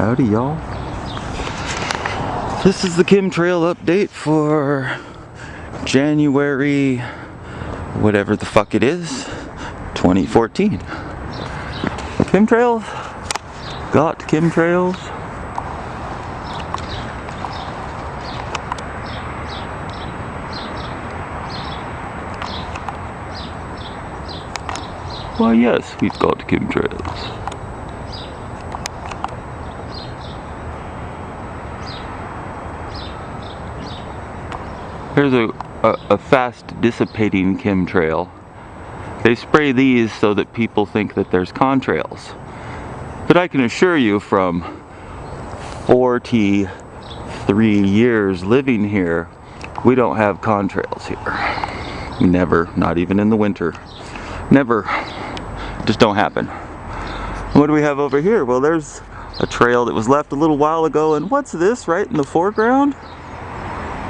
Howdy, y'all. This is the chemtrail update for January, whatever the fuck it is, 2014. Chemtrails? Got chemtrails? Why yes, we've got chemtrails. Here's a fast dissipating chemtrail. They spray these so that people think that there's contrails. But I can assure you from 43 years living here, we don't have contrails here. Never, not even in the winter. Never. Just don't happen. What do we have over here? Well, there's a trail that was left a little while ago, and what's this right in the foreground?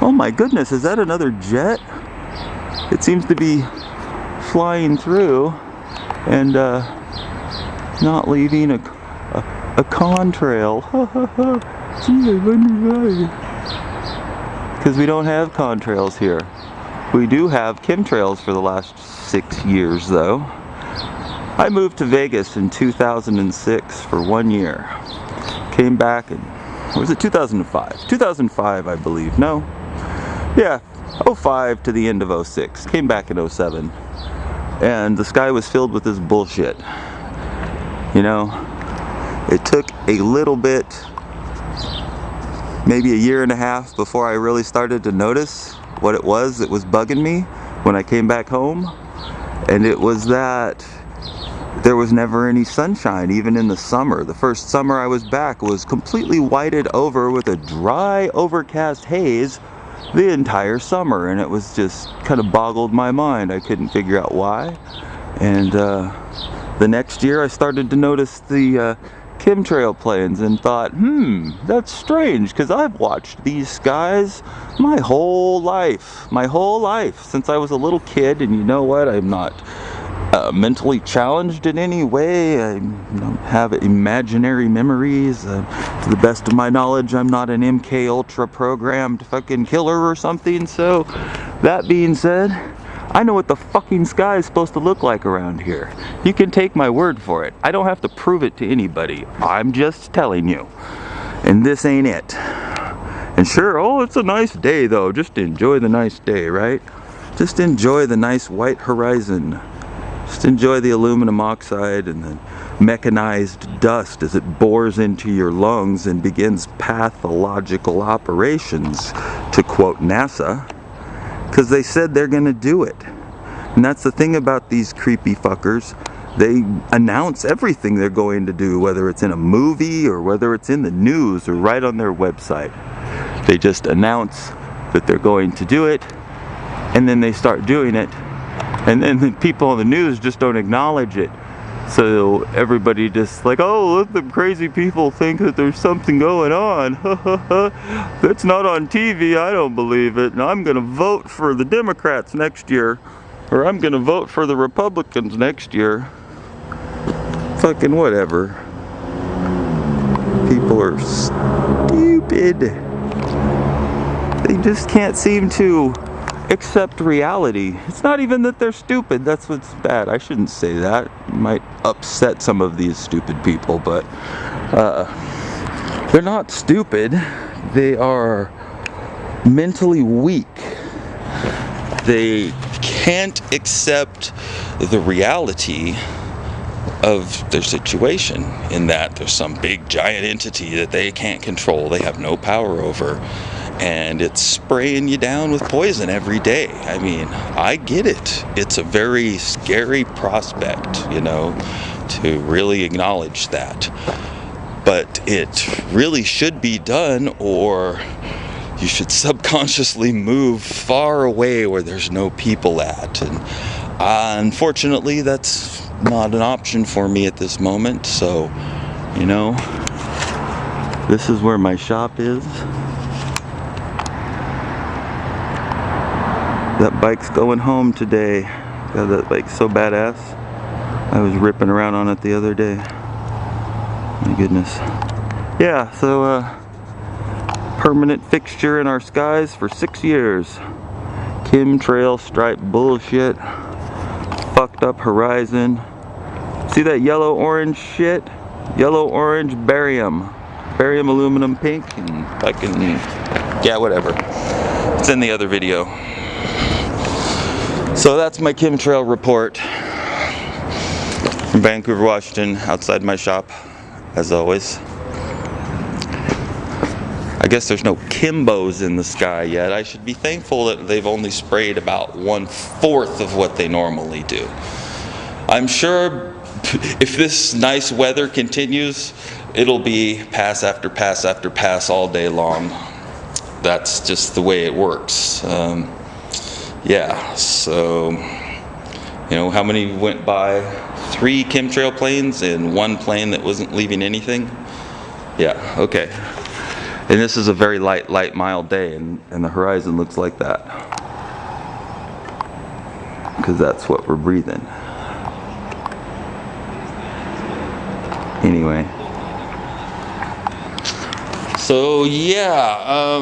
Oh my goodness, is that another jet? It seems to be flying through and not leaving a contrail. Gee, I wonder why. Because we don't have contrails here. We do have chemtrails for the last 6 years though. I moved to Vegas in 2006 for 1 year. Came back in, what was it, 2005? 2005 I believe, no? Yeah, 05 to the end of 06. Came back in 07. And the sky was filled with this bullshit. You know, it took a little bit, maybe a year and a half before I really started to notice what it was that was bugging me when I came back home. And it was that there was never any sunshine, even in the summer. The first summer I was back was completely whited over with a dry, overcast haze the entire summer, and it was just kind of boggled my mind. I couldn't figure out why. And the next year I started to notice the chemtrail planes and thought, that's strange, because I've watched these skies my whole life since I was a little kid. And you know what, I'm not mentally challenged in any way. I don't have imaginary memories. To the best of my knowledge, I'm not an MK Ultra programmed fucking killer or something. So that being said, I know what the fucking sky is supposed to look like around here. You can take my word for it. I don't have to prove it to anybody. I'm just telling you. And this ain't it. And sure, oh, it's a nice day though. Just enjoy the nice day, right? Just enjoy the nice white horizon. Just enjoy the aluminum oxide and the mechanized dust as it bores into your lungs and begins pathological operations, to quote NASA, because they said they're going to do it. And that's the thing about these creepy fuckers. They announce everything they're going to do, whether it's in a movie or whether it's in the news or right on their website. They just announce that they're going to do it, and then they start doing it. And then the people on the news just don't acknowledge it. So everybody just like, oh, let them crazy people think that there's something going on. That's not on TV, I don't believe it. And I'm gonna vote for the Democrats next year. Or I'm gonna vote for the Republicans next year. Fucking whatever. People are stupid. They just can't seem to accept reality. It's not even that they're stupid, that's what's bad. I shouldn't say that. It might upset some of these stupid people, but they're not stupid. They are mentally weak. They can't accept the reality of their situation, in that there's some big giant entity that they can't control, they have no power over, and it's spraying you down with poison every day. I mean, I get it. It's a very scary prospect, you know, to really acknowledge that. But it really should be done, or you should subconsciously move far away where there's no people at. And unfortunately, that's not an option for me at this moment. So, you know, this is where my shop is. That bike's going home today. God, that bike's so badass. I was ripping around on it the other day. My goodness. Yeah, so permanent fixture in our skies for 6 years. Chemtrail stripe bullshit. Fucked up horizon. See that yellow-orange shit? Yellow-orange barium. Barium, aluminum, pink, and fucking, yeah, whatever. It's in the other video. So that's my chemtrail report from Vancouver, Washington, outside my shop, as always. I guess there's no Kimbos in the sky yet. I should be thankful that they've only sprayed about 1/4 of what they normally do. I'm sure if this nice weather continues, it'll be pass after pass after pass all day long. That's just the way it works. Yeah, so, you know, how many went by? 3 chemtrail planes and 1 plane that wasn't leaving anything? Yeah, okay. And this is a very light, mild day, and the horizon looks like that. Because that's what we're breathing. Anyway. So, yeah,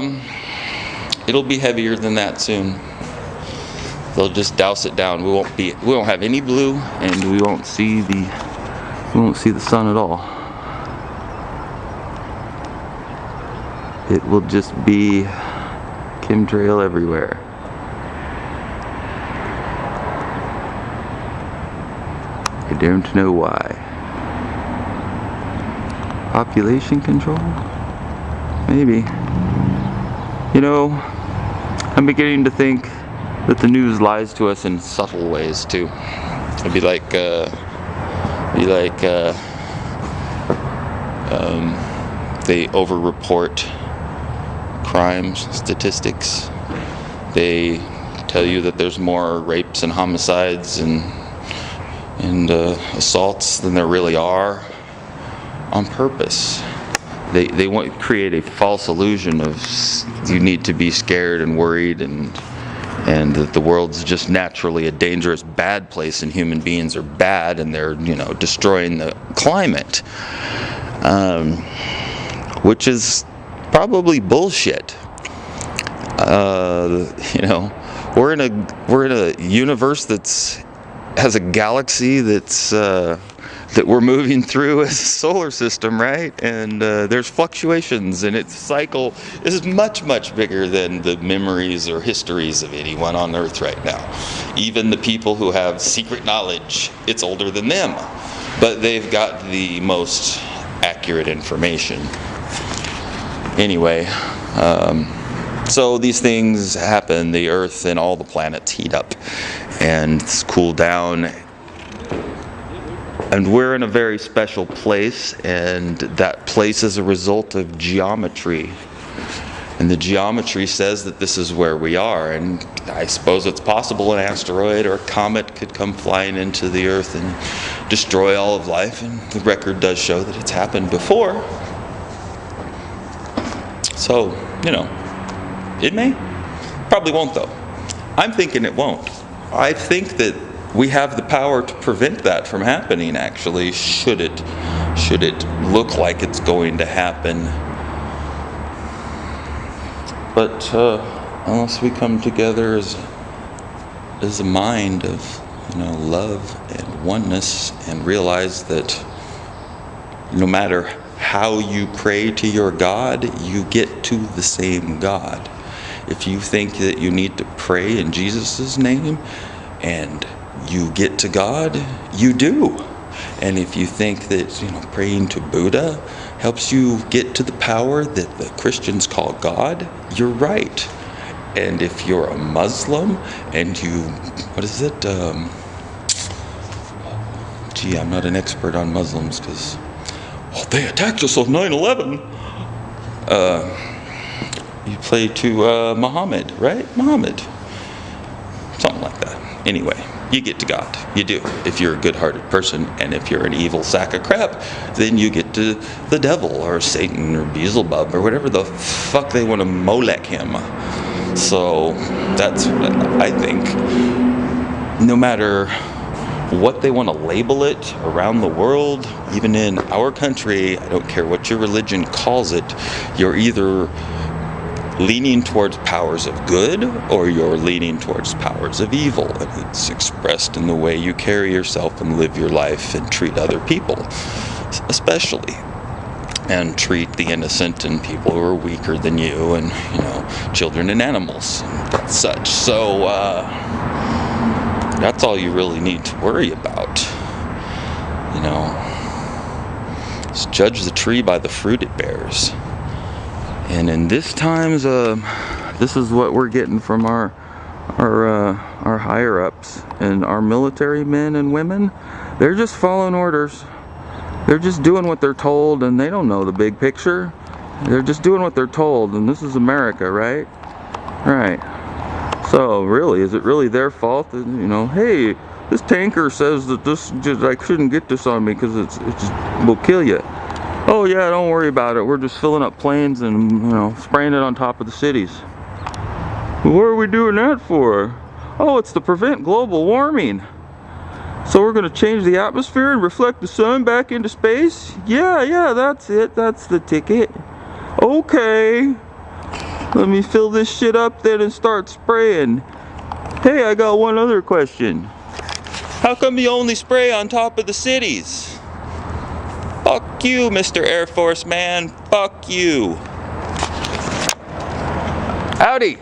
it'll be heavier than that soon. They'll just douse it down. We won't have any blue, and we won't see the sun at all. It will just be chemtrail everywhere. I don't know why. Population control? Maybe. You know, I'm beginning to think that the news lies to us in subtle ways too. It'd be like they over-report crime statistics. They tell you that there's more rapes and homicides and assaults than there really are, on purpose. They want to create a false illusion of you need to be scared and worried and that the world's just naturally a dangerous, bad place, and human beings are bad and they're, you know, destroying the climate, which is probably bullshit. You know, we're in a universe has a galaxy that we're moving through as a solar system, right? And there's fluctuations, and its cycle is much, much bigger than the memories or histories of anyone on Earth right now. Even the people who have secret knowledge, it's older than them, but they've got the most accurate information. Anyway, so these things happen. The Earth and all the planets heat up and cool down. And we're in a very special place, and that place is a result of geometry. And the geometry says that this is where we are. And I suppose it's possible an asteroid or a comet could come flying into the Earth and destroy all of life. And the record does show that it's happened before. So, you know, it may. Probably won't, though. I'm thinking it won't. I think that we have the power to prevent that from happening, actually, should it look like it's going to happen. But unless we come together as a mind of, you know, love and oneness, and realize that no matter how you pray to your God, you get to the same God. If you think that you need to pray in Jesus' name and you get to God, you do. And if you think that, you know, praying to Buddha helps you get to the power that the Christians call God, you're right. And if you're a Muslim and you, what is it? Gee, I'm not an expert on Muslims because, well, they attacked us on 9/11. You pray to Muhammad, right? Muhammad. Something like that. Anyway, you get to God. You do. If you're a good-hearted person, and if you're an evil sack of crap, then you get to the devil or Satan or Beelzebub or whatever the fuck they want to Molech him. So that's what I think. No matter what they want to label it around the world, even in our country, I don't care what your religion calls it, you're either leaning towards powers of good or you're leaning towards powers of evil. And it's expressed in the way you carry yourself and live your life and treat other people, especially. And treat the innocent and people who are weaker than you, and, you know, children and animals and such. So, that's all you really need to worry about. You know, just judge the tree by the fruit it bears. And in this times, this is what we're getting from our higher ups and our military men and women. They're just following orders. They're just doing what they're told, and they don't know the big picture. They're just doing what they're told, and this is America, right? Right. So really, is it really their fault that, you know, hey, this tanker says that I shouldn't get this on me because it just will kill you. Oh yeah, don't worry about it. We're just filling up planes and, you know, spraying it on top of the cities. What are we doing that for? Oh, it's to prevent global warming. So we're going to change the atmosphere and reflect the sun back into space? Yeah, that's it. That's the ticket. Okay. Let me fill this shit up then and start spraying. Hey, I got one other question. How come you only spray on top of the cities? Fuck you, Mr. Air Force man. Fuck you. Howdy.